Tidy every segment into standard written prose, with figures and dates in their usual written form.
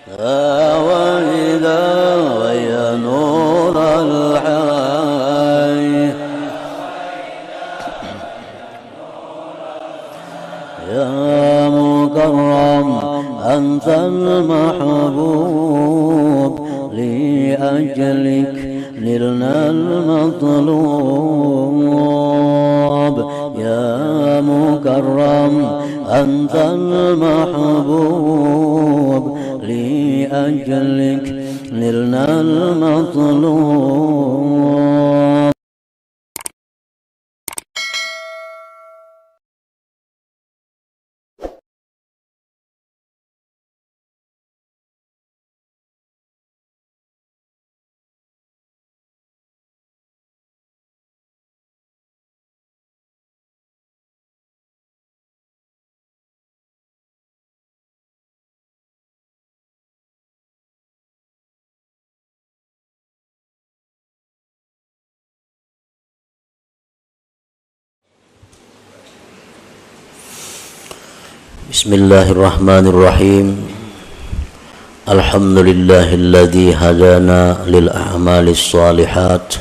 يا ويدا ويا نور الحي يا مكرم أنت المحبوب لأجلك نلنا المطلوب يا مكرم أنت المحبوب لأجلك نلنا المطلوب. Bismillahirrahmanirrahim. Alhamdulillahilladzi hadana lil a'malis shalihat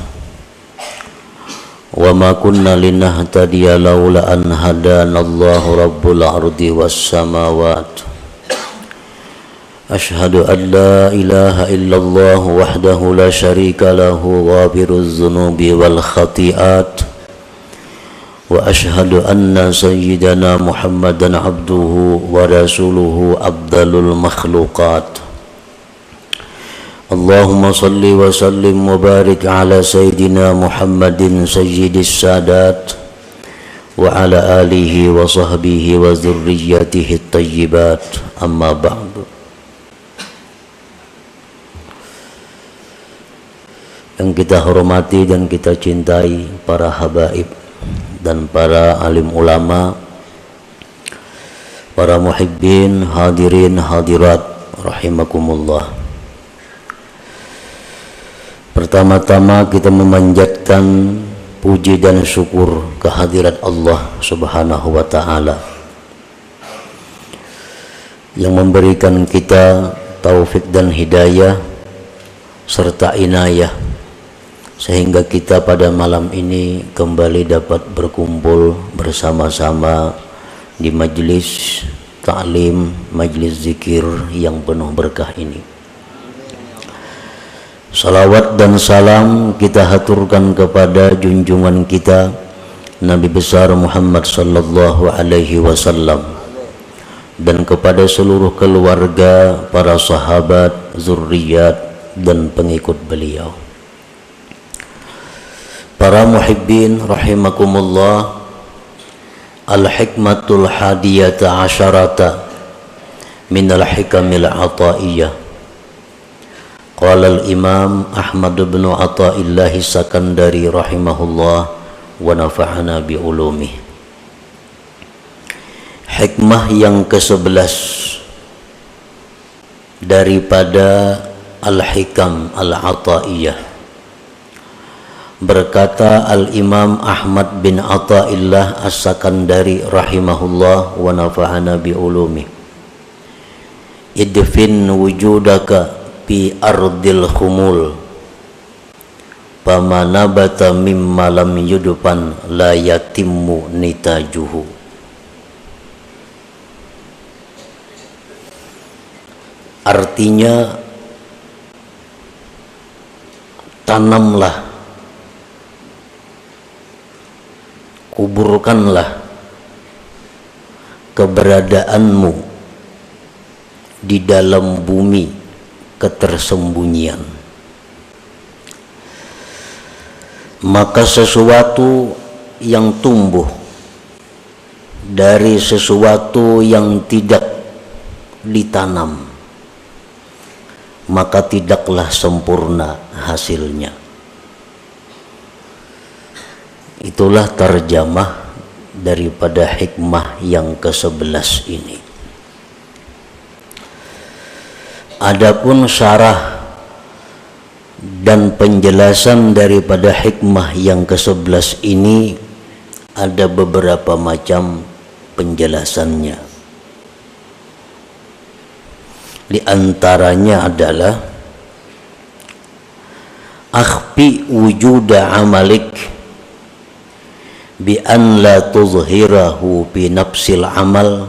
wa ma kunna linahtadiya laula an hadanallahu rabbul ardi was samawat. Ashhadu an la ilaha illallah wahdahu la syarika lahu ghafiruz dzunubi wal khati'at. Wa ashhadu anna sayyidana Muhammadan abduhu wa rasuluhu abdalul makhluqat. Allahumma salli wa sallim wa barik ala sayyidina Muhammadin sayyidis sadat wa ala alihi wa sahbihi wa zurriyyatihi at-tayyibat. Amma ba'du. Yang kita hormati dan kita cintai para habaib dan para alim ulama, para muhibbin, hadirin, hadirat, rahimakumullah. Pertama-tama kita memanjatkan puji dan syukur kehadirat Allah subhanahu wa ta'ala yang memberikan kita taufik dan hidayah serta inayah sehingga kita pada malam ini kembali dapat berkumpul bersama-sama di majlis ta'lim, majlis zikir yang penuh berkah ini. Salawat dan salam kita haturkan kepada junjungan kita Nabi besar Muhammad sallallahu alaihi wasallam dan kepada seluruh keluarga, para sahabat, zurriyat dan pengikut beliau. Para muhibbin rahimakumullah, al-hikmatul hadiyata asyarata minal hikamil ataiyah. Qala al-imam Ahmad bin Athaillah Sakandari rahimahullah wa nafa'ana bi ulumih. Hikmah yang ke-11 daripada al-hikam al-ataiyah. Berkata Al-Imam Ahmad bin Athaillah As-Sakandari rahimahullah wa nafa'ana bi ulumi. Idfin wujudaka fi ardil khumul fama nabata mimma lam yudfan la yatimmu nitajuhu. Artinya, tanamlah, kuburkanlah keberadaanmu di dalam bumi ketersembunyian, maka sesuatu yang tumbuh dari sesuatu yang tidak ditanam, maka tidaklah sempurna hasilnya. Itulah terjemah daripada hikmah yang ke-11 ini. Adapun syarah dan penjelasan daripada hikmah yang ke-11 ini ada beberapa macam penjelasannya. Di antaranya adalah akhfi wujuda amalik bi an la tuzhirahu bi nafsil amal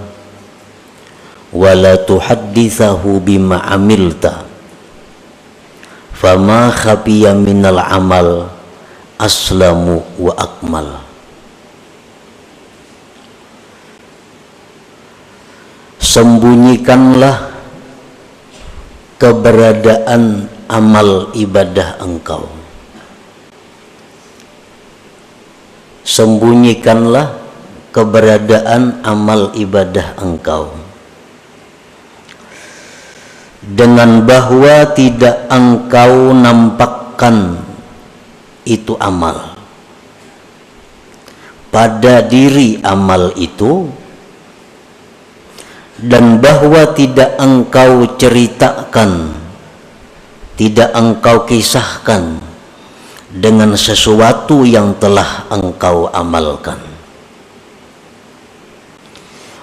wa la tuhaddithahu bima amilta fama khafiya minal amal aslamu wa akmal. Sembunyikanlah keberadaan amal ibadah engkau. Sembunyikanlah keberadaan amal ibadah engkau dengan bahwa tidak engkau nampakkan itu amal pada diri amal itu, dan bahwa tidak engkau ceritakan, tidak engkau kisahkan dengan sesuatu yang telah engkau amalkan.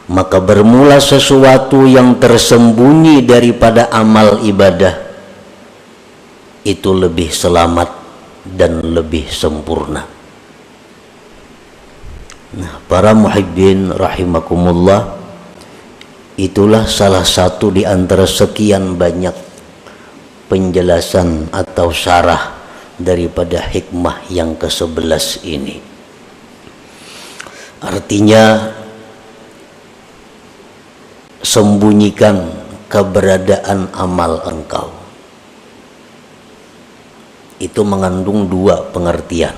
Maka bermula sesuatu yang tersembunyi daripada amal ibadah itu lebih selamat dan lebih sempurna. Nah, para muhibbin rahimakumullah, itulah salah satu di antara sekian banyak penjelasan atau syarah daripada hikmah yang ke-11 ini. Artinya, sembunyikan keberadaan amal engkau. Itu mengandung dua pengertian.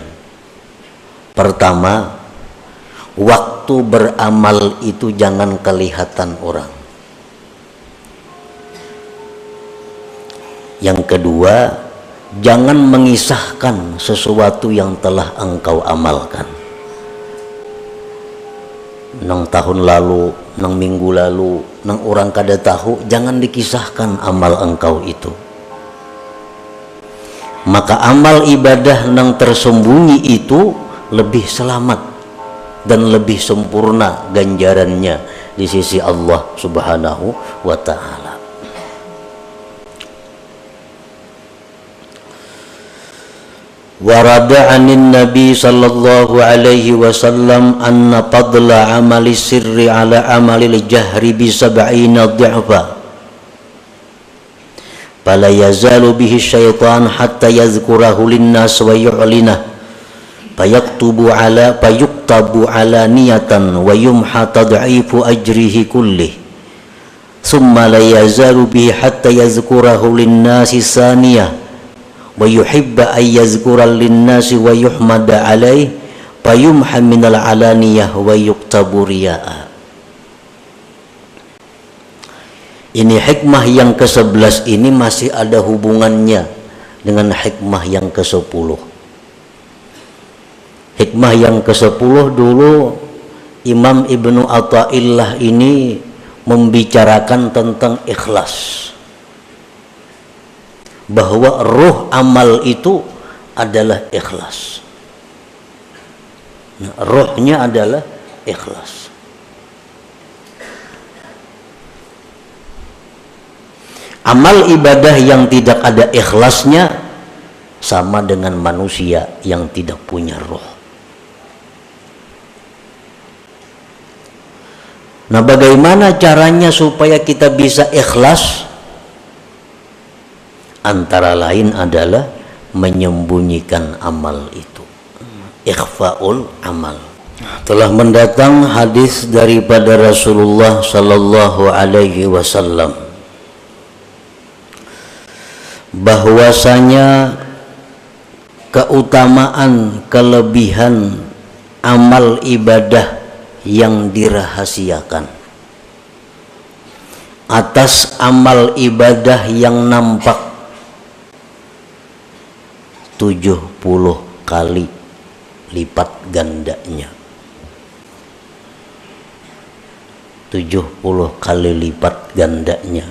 Pertama, waktu beramal itu jangan kelihatan orang. Yang kedua, jangan mengisahkan sesuatu yang telah engkau amalkan. Nang tahun lalu, nang minggu lalu, nang orang kada tahu, jangan dikisahkan amal engkau itu. Maka amal ibadah nang tersembunyi itu lebih selamat dan lebih sempurna ganjarannya di sisi Allah Subhanahu wa ta'ala. Warada anin Nabi sallallahu alaihi wasallam anna fadla amali sirri ala amali jahri bi sab'ina dhi'fa fala yazalu bihi syaitan hatta yadhkurahu linnas wa yu'linah fayuktabu ala niyatan wa yumha tad'ifu ajrihi kullih thumma la yazalu bihi hatta yadhkurahu linnasi saniyah wa yuhibba ay yazkural linnasi wa yuhmada alaih fayumha minal alaniyah wa yuktabu riya'a. Ini hikmah yang ke-11 ini masih ada hubungannya dengan hikmah yang ke-10. Hikmah yang ke-10 dulu Imam Ibnu Athaillah ini membicarakan tentang ikhlas, bahwa ruh amal itu adalah ikhlas. Nah, ruhnya adalah ikhlas. Amal ibadah yang tidak ada ikhlasnya sama dengan manusia yang tidak punya ruh. Nah, bagaimana caranya supaya kita bisa ikhlas? Antara lain adalah menyembunyikan amal itu, ikhfaul amal. Telah mendatang hadis daripada Rasulullah sallallahu alaihi wasallam bahwasanya keutamaan kelebihan amal ibadah yang dirahasiakan atas amal ibadah yang nampak 70 kali lipat gandanya. 70 kali lipat gandanya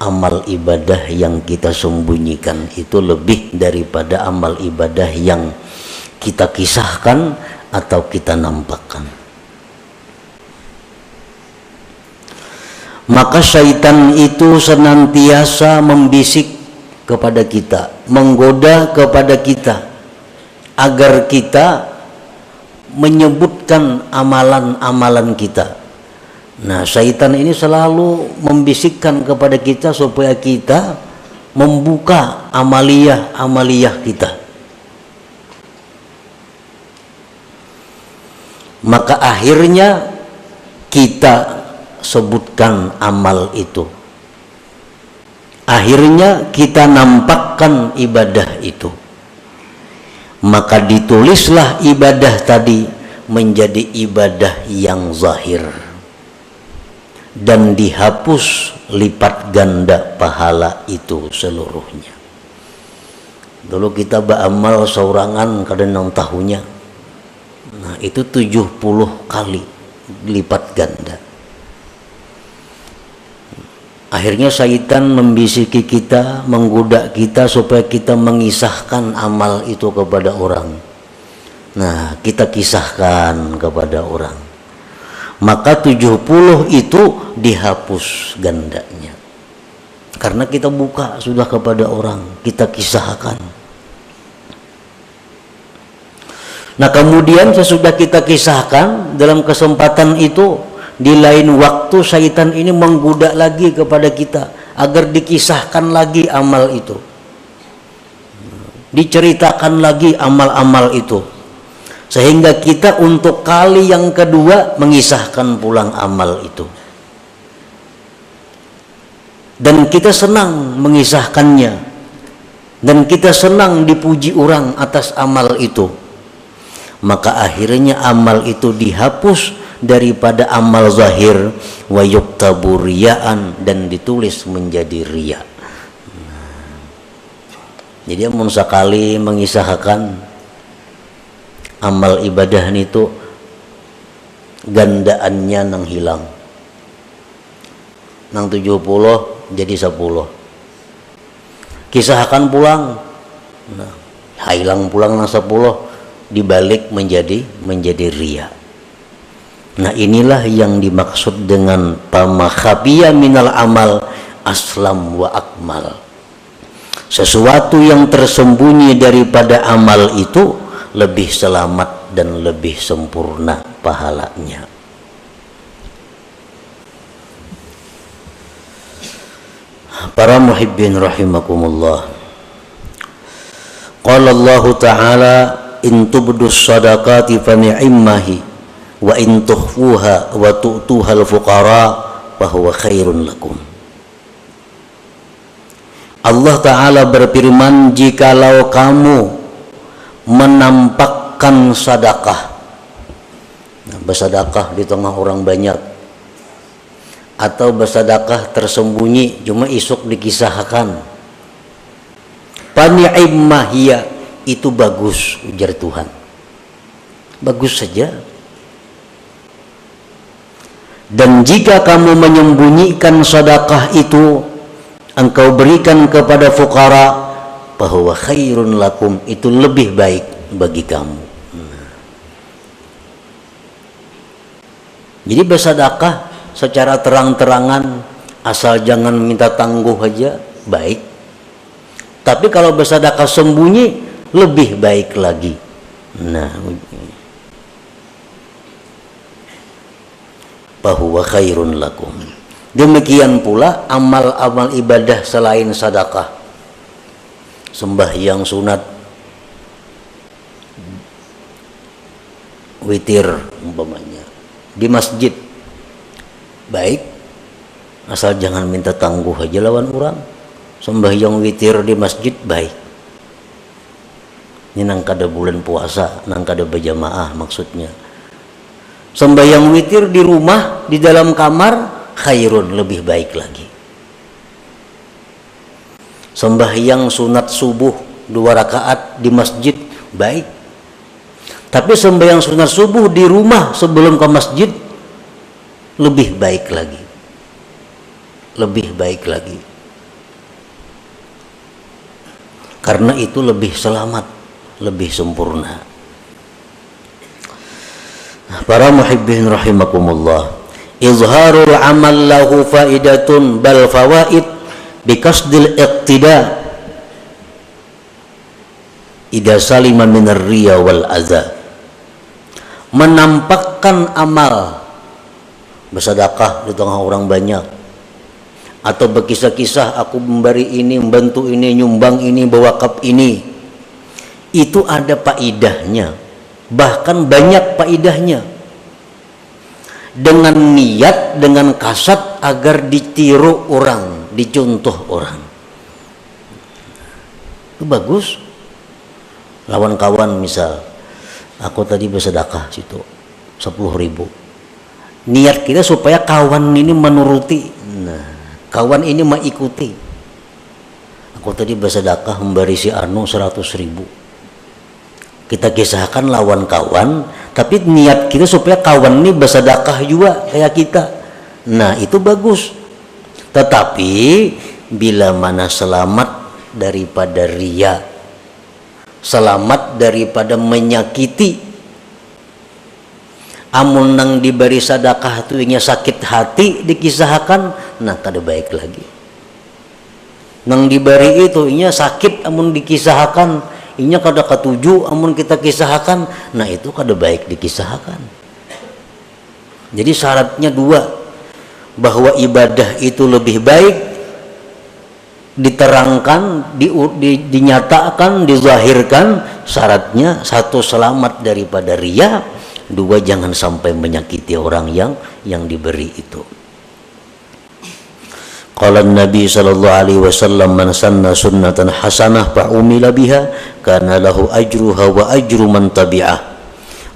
amal ibadah yang kita sembunyikan itu lebih daripada amal ibadah yang kita kisahkan atau kita nampakkan. maka syaitan itu senantiasa membisik kepada kita, menggoda kepada kita agar kita menyebutkan amalan-amalan kita. Nah, syaitan ini selalu membisikkan kepada kita supaya kita membuka amaliyah kita. Maka akhirnya kita sebutkan amal itu. Akhirnya kita nampakkan ibadah itu. Maka ditulislah ibadah tadi menjadi ibadah yang zahir. Dan dihapus lipat ganda pahala itu seluruhnya. Dulu kita beramal saurangan kadang tahunya. Nah, itu 70 kali lipat ganda. Akhirnya syaitan membisiki kita, menggoda kita supaya kita mengisahkan amal itu kepada orang. Nah, kita kisahkan kepada orang. Maka 70 itu dihapus gandanya. Karena kita buka sudah kepada orang, kita kisahkan. Nah, kemudian sesudah kita kisahkan, dalam kesempatan itu di lain waktu syaitan ini menggoda lagi kepada kita agar dikisahkan lagi amal itu, diceritakan lagi amal-amal itu, sehingga kita untuk kali yang kedua mengisahkan pulang amal itu, dan kita senang mengisahkannya, dan kita senang dipuji orang atas amal itu. Maka akhirnya amal itu dihapus daripada amal zahir, wa yuktabu riyaan, dan ditulis menjadi riya. Jadi amun sekali mengisahkan amal ibadah itu gandaannya nang hilang, nang 70 jadi 10. Kisahkan pulang, nah, hilang pulang nang 10 dibalik menjadi riya. Nah, inilah yang dimaksud dengan pama khafiya minal amal aslam wa akmal. Sesuatu yang tersembunyi daripada amal itu lebih selamat dan lebih sempurna pahalanya. Para muhibbin rahimakumullah. Qala Allah Ta'ala, in tubdus sadaqati fa ni'immahi wa in tukhfuha wa tu'tuha al-fuqara fa huwa khairun lakum. Allah Ta'ala berfirman, jikalau kamu menampakkan sedekah, bersedekah di tengah orang banyak, atau bersedekah tersembunyi cuma isuk dikisahkan, fa ni'imma hiya, itu bagus, ujar Tuhan, bagus saja. Dan jika kamu menyembunyikan sedekah itu, engkau berikan kepada fuqara, bahwa khairun lakum, itu lebih baik bagi kamu. Jadi bersedekah secara terang-terangan, asal jangan minta tangguh aja, baik. Tapi kalau bersedekah sembunyi, lebih baik lagi. Nah, bahwa khairun lakum. Demikian pula amal-amal ibadah selain sedekah, sembahyang sunat, witir umpamanya di masjid, baik, asal jangan minta tangguh aja lawan orang. Sembahyang witir di masjid baik. Ini nang kada bulan puasa, nang kada berjamaah maksudnya. Sembahyang witir di rumah, di dalam kamar, khairun, lebih baik lagi. Sembahyang sunat subuh 2 rakaat di masjid, baik. Tapi sembahyang sunat subuh di rumah sebelum ke masjid, lebih baik lagi. Lebih baik lagi. Karena itu lebih selamat, lebih sempurna. Para muhibbin rahimakumullah, izharul amal lahu faidatun bal fawaid biqasdil iqtida idza salima minar riya wal adza. Menampakkan amal, bersedekah di tengah orang banyak, atau berkisah-kisah aku memberi ini, membantu ini, nyumbang ini, berwakaf ini, itu ada faidahnya, bahkan banyak faidahnya, dengan niat, dengan kasat agar ditiru orang, dicontoh orang. Itu bagus. Lawan kawan misal, aku tadi bersedekah situ 10.000. Niat kita supaya kawan ini menuruti. Nah, kawan ini mengikuti. Aku tadi bersedekah memberi si Anu 100.000. Kita kisahkan lawan kawan, tapi niat kita supaya kawan ini bersedekah juga kayak kita. Nah, itu bagus. Tetapi bila mana selamat daripada riya, selamat daripada menyakiti, amun nang diberi sedekah tu inya sakit hati dikisahkan, nah kada baik lagi. Nang diberi itu inya sakit amun dikisahkan, inya kada ketuju amun kita kisahkan, nah itu kada baik dikisahkan. Jadi syaratnya dua, bahwa ibadah itu lebih baik diterangkan, dinyatakan, dizahirkan. Syaratnya satu, selamat daripada riya, dua, jangan sampai menyakiti orang yang diberi itu. Qala Nabi sallallahu alaihi wasallam, man sanna sunnatan hasanah fa umila biha kana lahu ajruha wa ajru man tabi'ah.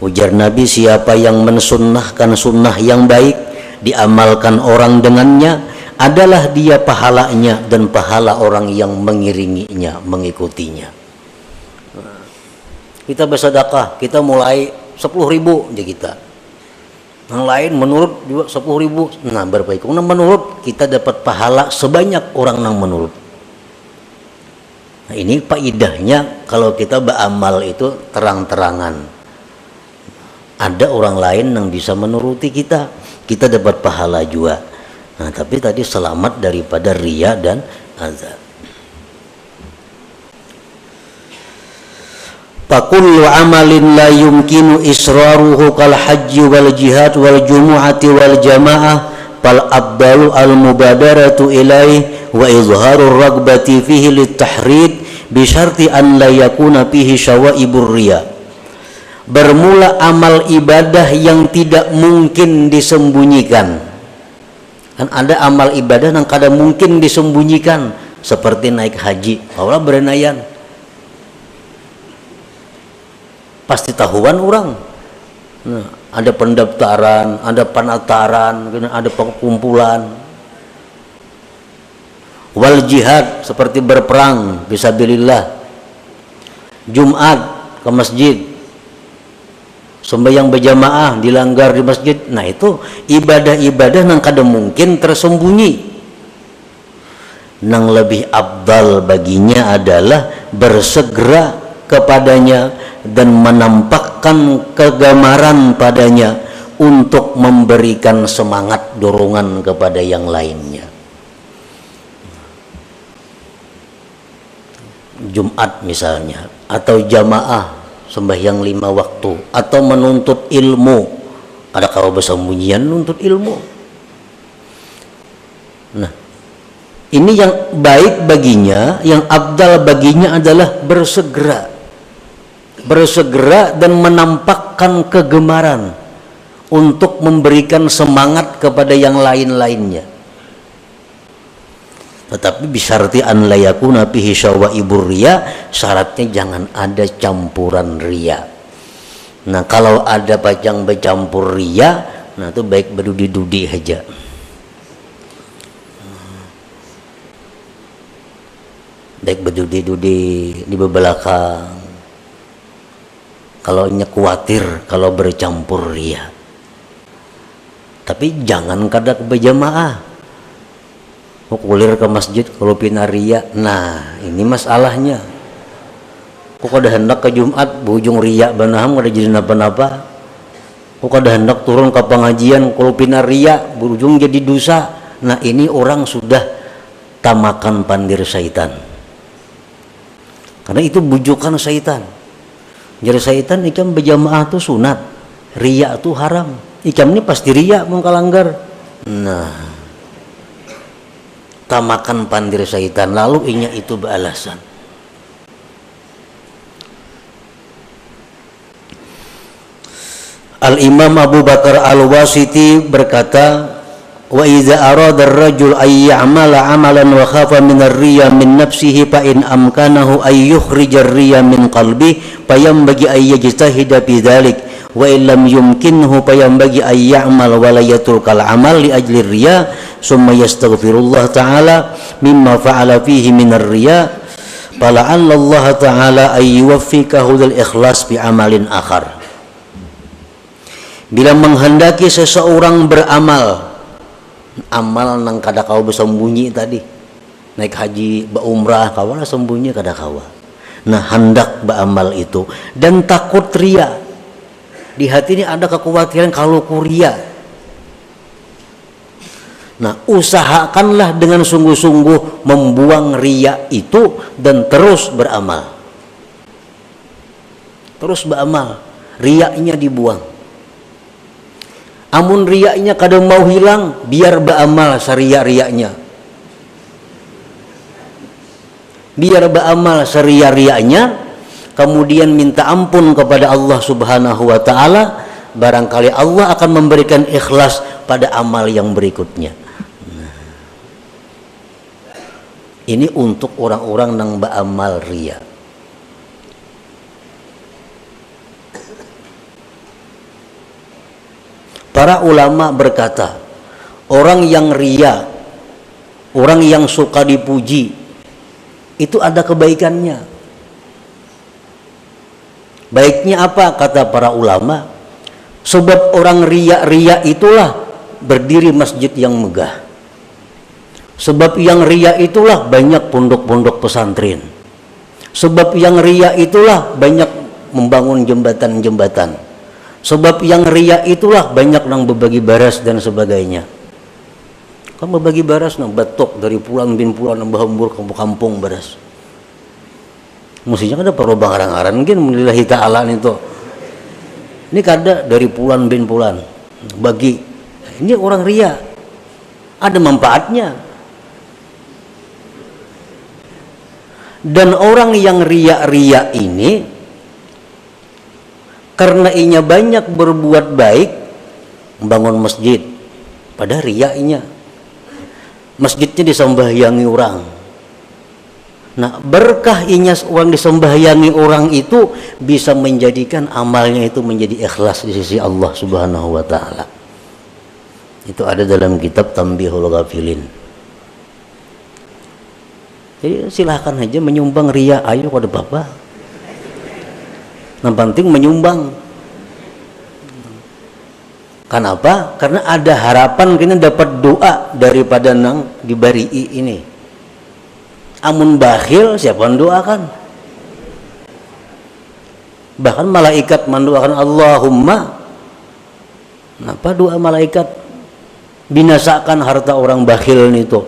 Ujar Nabi, siapa yang mensunnahkan sunnah yang baik, diamalkan orang dengannya, adalah dia pahalanya dan pahala orang yang mengiringinya, mengikutinya. Kita bersedekah, kita mulai 10.000 aja kita. Yang lain menurut juga 10.000. Nah, berbaik. Nah, menurut kita dapat pahala sebanyak orang yang menurut. Nah, ini faedahnya kalau kita beramal itu terang-terangan. Ada orang lain yang bisa menuruti kita, kita dapat pahala juga. Nah, tapi tadi selamat daripada riya dan azab. Fakullu amalin la yumkinu israruhu kal hajji wal jihad wal jumu'ati wal jamaah fal abdalu al mubadaratu ilaih wa izharur ragbati fihi litahrid bi syarti an la yakuna fihi syawaibur riya. Bermula amal ibadah yang tidak mungkin disembunyikan. Kan ada amal ibadah yang kada mungkin disembunyikan, seperti naik haji. Allah berenayan, pasti tahuan orang. Nah, ada pendaftaran, ada penataran, ada pengkumpulan. Wal jihad, seperti berperang fisabilillah. Jumat ke masjid, sembahyang berjamaah dilanggar di masjid. Nah, itu ibadah-ibadah yang kada mungkin tersembunyi. Yang lebih abdal baginya adalah bersegera kepadanya dan menampakkan kegemaran padanya untuk memberikan semangat dorongan kepada yang lainnya. Jumat misalnya, atau jamaah sembahyang 5 waktu, atau menuntut ilmu. Ada kalau bersembunyian nuntut ilmu. Nah, ini yang baik baginya, yang abdal baginya adalah bersegera dan menampakkan kegemaran untuk memberikan semangat kepada yang lain-lainnya. Tetapi bisyarti an la yakuna fihi syawaibur riya, syaratnya jangan ada campuran riya. Nah, kalau ada pajang bercampur riya, nah itu baik berdudi-dudi aja. Baik berdudi-dudi di belakang. Kalau khawatir kalau bercampur riya. Tapi jangan kada berjamaah. Kulir ke masjid kalau pinaria. Nah, ini masalahnya. Kok kada hendak ke Jumat bujung riya banaham kada jadi napa-napa. kok kada hendak turun ke pengajian kalau pina ria berujung jadi dosa. Nah ini orang sudah tamakan pandir syaitan, karena itu bujukan syaitan. Jadi syaitan ikam berjamaah tuh sunat, ria tuh haram. Ikam ini pasti ria mau kalanggar. Nah tamakan pandir syaitan, lalu inya itu beralasan. Al-Imam Abu Bakar Al-Wasiti berkata, wa idza arada ar-rajul ay ya'mala 'amalan wa khafa min ar-riya min nafsihi fa in amkanahu ay yukhrija ar-riya min qalbi fa yanbaghi ay yajtahida fi dhalik wa in lam yumkinhu fa yanbaghi ay ya'mal wa la yatrukal 'amal li ajli ar-riya summa yastaghfirullah ta'ala mimma fa'ala fihi min ar-riya fala'alla Allah ta'ala ay yuwaffiqahu lil ikhlas bi amalin akhar. Bila menghendaki seseorang beramal, amal nang kada kau bersembunyi tadi, naik haji, berumrah, kawalah sembunyi kada kawa. Nah hendak beramal itu dan takut ria. Di hati ini ada kekhawatiran kalau kuria. Nah usahakanlah dengan sungguh-sungguh membuang ria itu dan terus beramal. Terus beramal, riaknya dibuang. Amun riaknya kadang mau hilang, biar beramal seria-riaknya. Biar beramal seria-riaknya, kemudian minta ampun kepada Allah Subhanahu wa ta'ala, barangkali Allah akan memberikan ikhlas pada amal yang berikutnya. Ini untuk orang-orang yang beramal ria. Para ulama berkata, orang yang ria, orang yang suka dipuji, itu ada kebaikannya. Baiknya apa? Kata para ulama, sebab orang ria-ria itulah berdiri masjid yang megah. Sebab yang ria itulah banyak pondok-pondok pesantren. Sebab yang ria itulah banyak membangun jembatan-jembatan. Sebab yang ria itulah banyak nang berbagi baras dan sebagainya. Kan berbagi baras nang batok dari pulang bin pulang nang bahambur kampung baras. Mestinya ada perlu bangaran-aran mungkin lillahi ta'ala itu. Ini kada dari pulan bin pulan bagi. Ini orang ria. Ada manfaatnya. Dan orang yang ria-ria ini karena inya banyak berbuat baik, membangun masjid, pada riaknya masjidnya disembahyangi orang. Nah berkah inya orang disembahyangi orang itu bisa menjadikan amalnya itu menjadi ikhlas di sisi Allah Subhanahu wa ta'ala. Itu ada dalam kitab Tanbihul Ghafilin. Jadi silahkan aja menyumbang ria, ayo pada bapak. Yang penting menyumbang. Kenapa? Karena ada harapan kita dapat doa daripada nang dibari ini. Amun bakhil siapa mendoakan? Bahkan malaikat mendoakan Allahumma. Kenapa doa malaikat? Binasakan harta orang bakhil itu.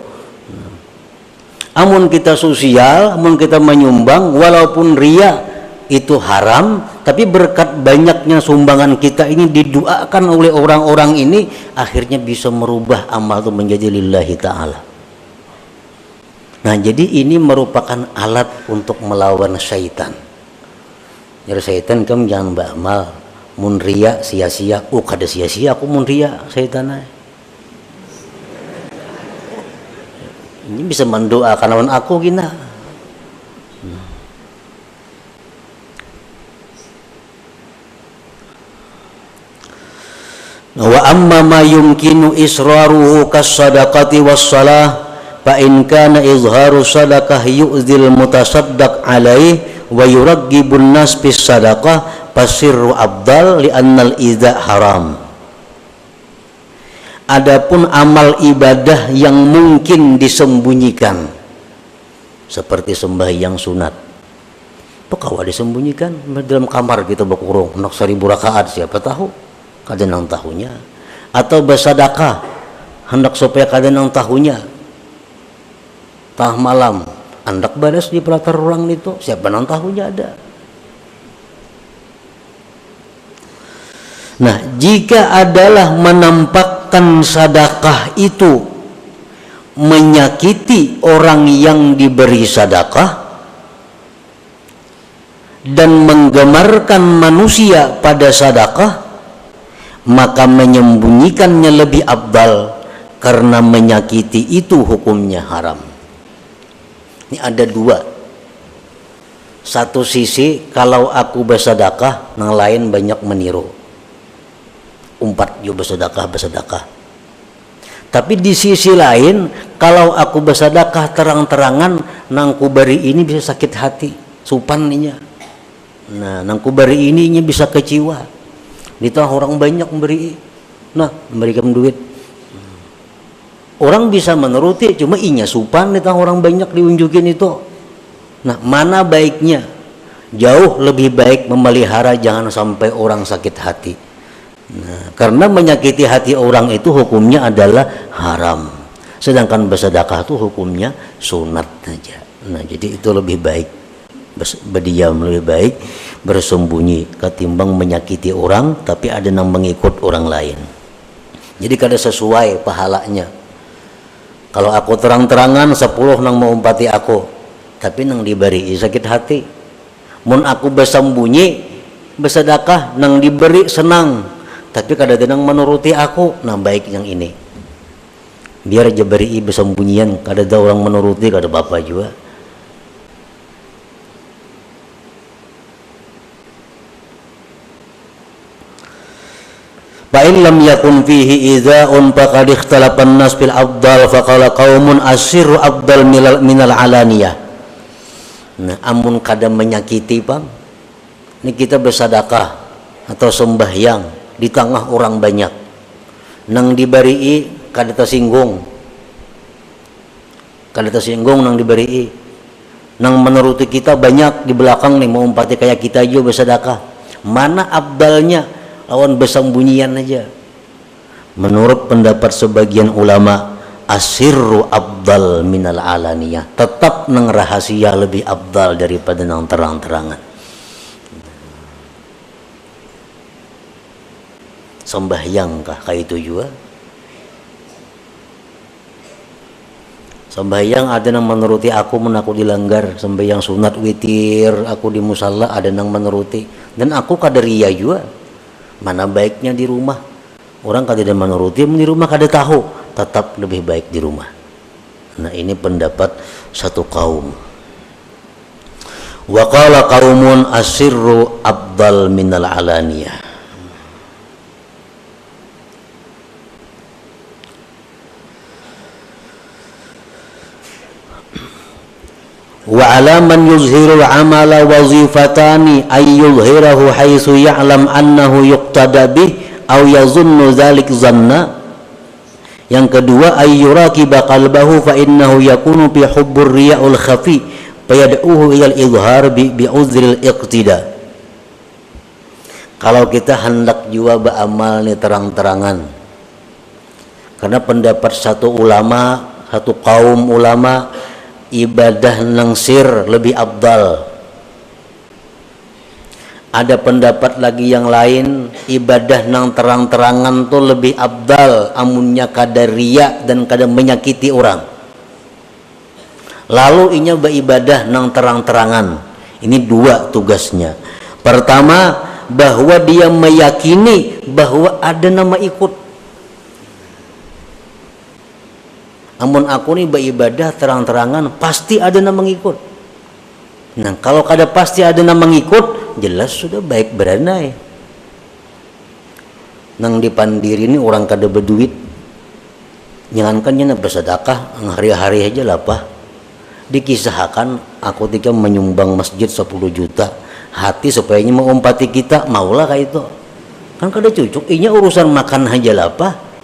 Amun kita sosial, amun kita menyumbang, walaupun ria itu haram, tapi berkat banyaknya sumbangan kita ini didoakan oleh orang-orang ini, akhirnya bisa merubah amal itu menjadi lillahi ta'ala. Nah jadi ini merupakan alat untuk melawan syaitan. Jadi syaitan kamu jangan beramal mun ria sia-sia. Oh kada sia-sia aku mun ria syaitan. Ini bisa mendoakan lawan aku gina. Wa amma ma yumkinu israruhu kas-sadaqati was-salah fa in kana izharu sadaqah yu'dzil mutasaddaq alaih wa yuraggibun nas bis sadaqah fasirru afdal li annal idza haram. Adapun amal ibadah yang mungkin disembunyikan seperti sembahyang sunat, pekawa disembunyikan dalam kamar kita berkurung nak 1000 rakaat siapa tahu. kada nang tahunya, atau bersedekah hendak supaya kada nang tahunya, tah malam hendak balas di pelatar orang itu, siapa nang tahunya ada. Nah, jika adalah menampakkan sedekah itu menyakiti orang yang diberi sedekah dan menggemarkan manusia pada sedekah, maka menyembunyikannya lebih afdal, karena menyakiti itu hukumnya haram. Ini ada dua. Satu sisi, kalau aku bersedekah, yang lain banyak meniru. Umpat juga bersedekah. Tapi di sisi lain, kalau aku bersedekah terang-terangan, nang ku beri ini bisa sakit hati, supan ninya. Nah, nang ku beri ini bisa kecewa. Ditah orang banyak memberi, nah memberikan duit. Orang bisa menuruti, cuma inya supan ditah orang banyak diunjukin itu. Nah, mana baiknya? Jauh lebih baik memelihara, jangan sampai orang sakit hati. Nah, karena menyakiti hati orang itu hukumnya adalah haram, sedangkan bersedekah itu hukumnya sunat saja. Nah, jadi itu lebih baik berdiam, lebih baik bersembunyi ketimbang menyakiti orang tapi ada yang mengikut orang lain. Jadi kada sesuai pahalanya. Kalau aku terang-terangan 10 nang mau umpati aku, tapi nang diberi sakit hati. Mun aku bersembunyi bersedekah nang diberi senang, tapi kadang-kadang menuruti aku, nah baik yang ini. Biar aja beri bersembunyian, kada ada orang menuruti, kada apa-apa juga. Fa in lam yakun fihi idza'un faqad ikhtalafa an-nas bil afdal faqala qaumun asirru afdal minal alaniyah. Nah, amun kada menyakiti Bang, ini kita bersedekah atau sembahyang di tengah orang banyak, nang diberi kada tersinggung nang diberi, nang menuruti kita banyak di belakang nih mau umpati kayak kita aja bersedekah. Mana abdalnya? Lawan bersembunyian aja. Menurut pendapat sebagian ulama, asirru abdal minal alaniyah, tetap nang rahasia lebih abdal daripada nang terang-terangan. Sembahyang kah kayak itu juga? Sembahyang ada yang menuruti aku, aku dilanggar. Sembahyang sunat witir aku di musalla ada yang menuruti, dan aku kaderia juga. Mana baiknya di rumah? Orang kada ada menuruti, di rumah kada tahu, tetap lebih baik di rumah. Nah, ini pendapat satu kaum. Wa qala qaumun asirru afdal minal alaniyah. Wa ala man yuzhirul amala wazifatani ay yuzhirahu haitsu ya'lam annahu yuqtada bih aw yazunnu dzalik zanna. Yang kedua, ay yuraqiba qalbahu fa innahu yakunu fi hubbur riya'ul khafi fayad'uhu ila al-izhar bi uzril iqtida. Kalau kita hendak jua beramal nih terang-terangan, karena pendapat satu ulama, satu kaum ulama, ibadah nang sir lebih abdal. Ada pendapat lagi yang lain, ibadah nang terang-terangan tuh lebih abdal, amunnya kada riya dan kada menyakiti orang. Lalu inya beribadah nang terang-terangan. Ini dua tugasnya. Pertama, bahwa dia meyakini bahwa ada nama ikut. Amun aku nih beribadah terang-terangan, pasti ada yang mengikut. Nah, kalau kada pasti ada yang mengikut, jelas sudah baik beranai. Nang dipandiri ini orang kada berduit, jangankannya bersedekah hari-hari aja lah Pak. Dikisahkan aku ketika menyumbang masjid 10 juta, hati supaya mengumpati kita, maulah kayak itu. Kan kada cucuk, inya urusan makan aja lah Pak.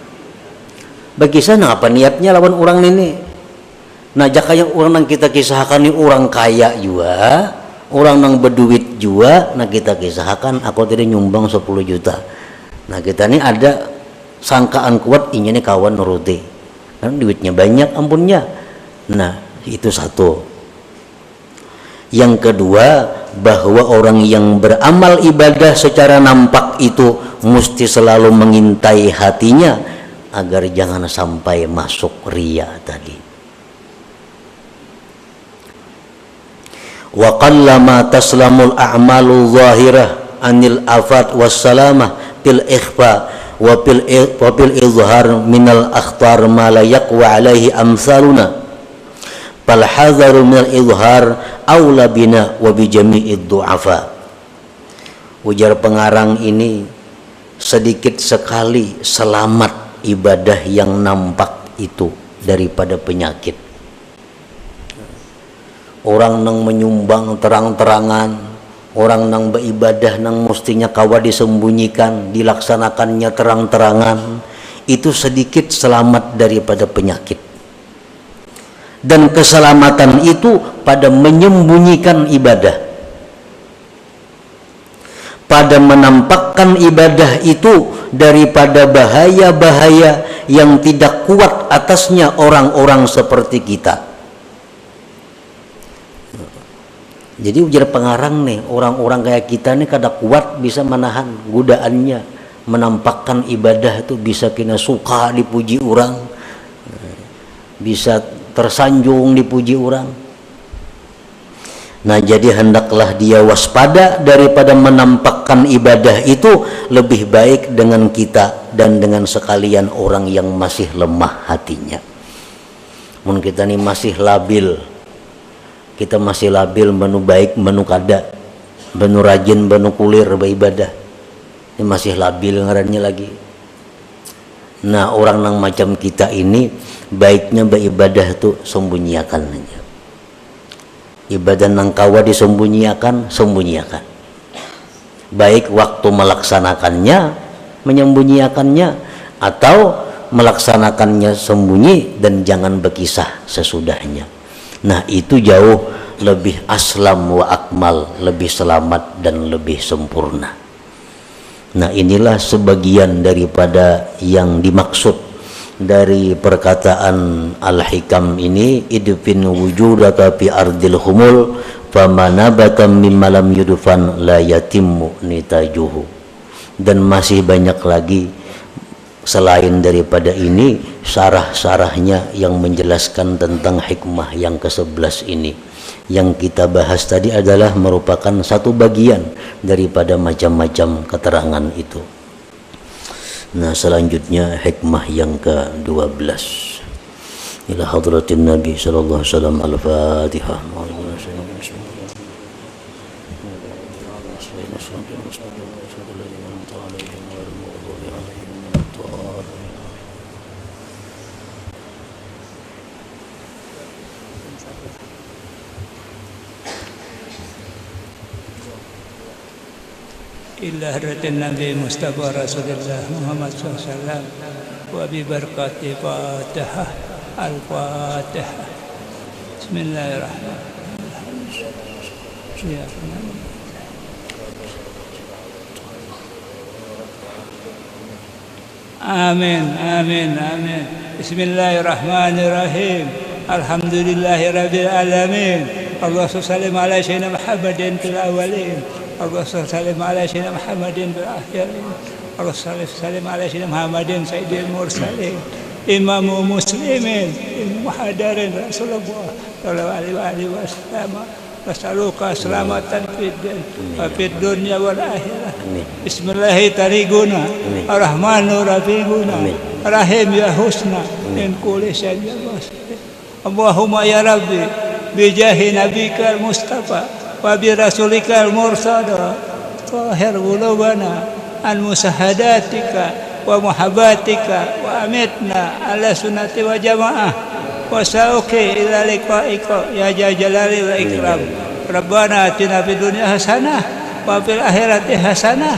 Bagi sana apa niatnya lawan orang ini? Nah, jaka yang orang yang kita kisahkan ini orang kaya juga, orang yang berduit juga, nah kita kisahkan aku tadi nyumbang 10 juta. Nah kita ini ada sangkaan kuat ini nih kawan nuruti, kan duitnya banyak ampunnya. Nah itu satu. Yang kedua, bahwa orang yang beramal ibadah secara nampak itu mesti selalu mengintai hatinya agar jangan sampai masuk riya tadi. Wa qallama taslamul a'malu zahirah anil afat wassalamah fil ikhfa wa fil izhar minal akhtar ma la yaqwa alaihi amsaluna fal hadharu minal izhar aula bina wa bi jami'id du'afa. Ujar pengarang ini, sedikit sekali selamat ibadah yang nampak itu daripada penyakit. Orang nang menyumbang terang-terangan, orang nang beribadah nang mestinya kawa disembunyikan, dilaksanakannya terang-terangan, itu sedikit selamat daripada penyakit. Dan keselamatan itu pada menyembunyikan ibadah, pada menampakkan ibadah itu daripada bahaya-bahaya yang tidak kuat atasnya orang-orang seperti kita. Jadi ujar pengarang nih, orang-orang kayak kita nih kada kuat bisa menahan godaannya, menampakkan ibadah itu bisa kena suka dipuji orang, bisa tersanjung dipuji orang. Nah jadi hendaklah dia waspada daripada menampakkan ibadah itu, lebih baik dengan kita dan dengan sekalian orang yang masih lemah hatinya. Mun kita ini masih labil, kita masih labil menu baik menu kada, menu rajin menu kulir beribadah, ini masih labil ngarannya lagi. Nah orang yang macam kita ini baiknya beribadah itu sembunyikan aja. Ibadah nang kawa disembunyikan, sembunyikan. Baik waktu melaksanakannya, menyembunyikannya, atau melaksanakannya sembunyi dan jangan berkisah sesudahnya. Nah itu jauh lebih aslam wa akmal, lebih selamat dan lebih sempurna. Nah inilah sebagian daripada yang dimaksud dari perkataan Al-Hikam ini, idfin wujudaka fi ardil humul famanabata mimma lam yudfan la yatimmu nitajuhu. Dan masih banyak lagi selain daripada ini syarah-syarahnya yang menjelaskan tentang hikmah yang ke-11 ini. Yang kita bahas tadi adalah merupakan satu bagian daripada macam-macam keterangan itu. Nah selanjutnya hikmah yang ke-12. Ila hadratin Nabi sallallahu alaihi wasallam. Al-Fatihah. إلى حضرة النبي مصطفى رسول الله محمد صلى الله عليه وسلم وببركة فاتحة الفاتحة. بسم الله الرحمن الرحيم. آمين آمين آمين. بسم الله الرحمن الرحيم. الحمد لله رب العالمين. اللهم صل على سيدنا محمد في الأولين. اللهم صل على سيدنا محمد في الآخرين. اللهم صل على سيدنا محمد سيد المرسلين إمام مسلمين محضر رسول الله صلى الله عليه وسلم. نسألك سلامة في الدين وفي الدنيا والآخرة. بسم الله طريقنا الرحمن رفيقنا رحيم يا حسنى من كل شيء. اللهم يا ربي بجاه نبيك المصطفى وبرسولك المرسل طاهر قلوبنا عن مساهداتك ومحباتك وأمتنا على سنة وجماعة وسوق إلى لقائك يا ذا الجلال والإكرام. ربنا آتنا في الدنيا حسنة وفي الآخرة حسنة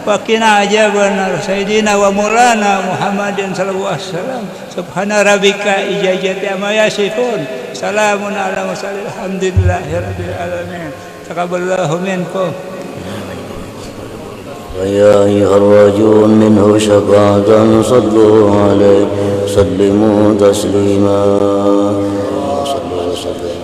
وقنا عذاب النار. سيدنا ومولانا محمد صلى الله عليه وسلم. سبحان ربك إجازة ما يصفون. سلام على المرسلين الحمد لله رب العالمين. تقبل الله منكم. ويا أيها الراجون منه شفاعة صلوا عليه سلموا تسليما صلوا وسلم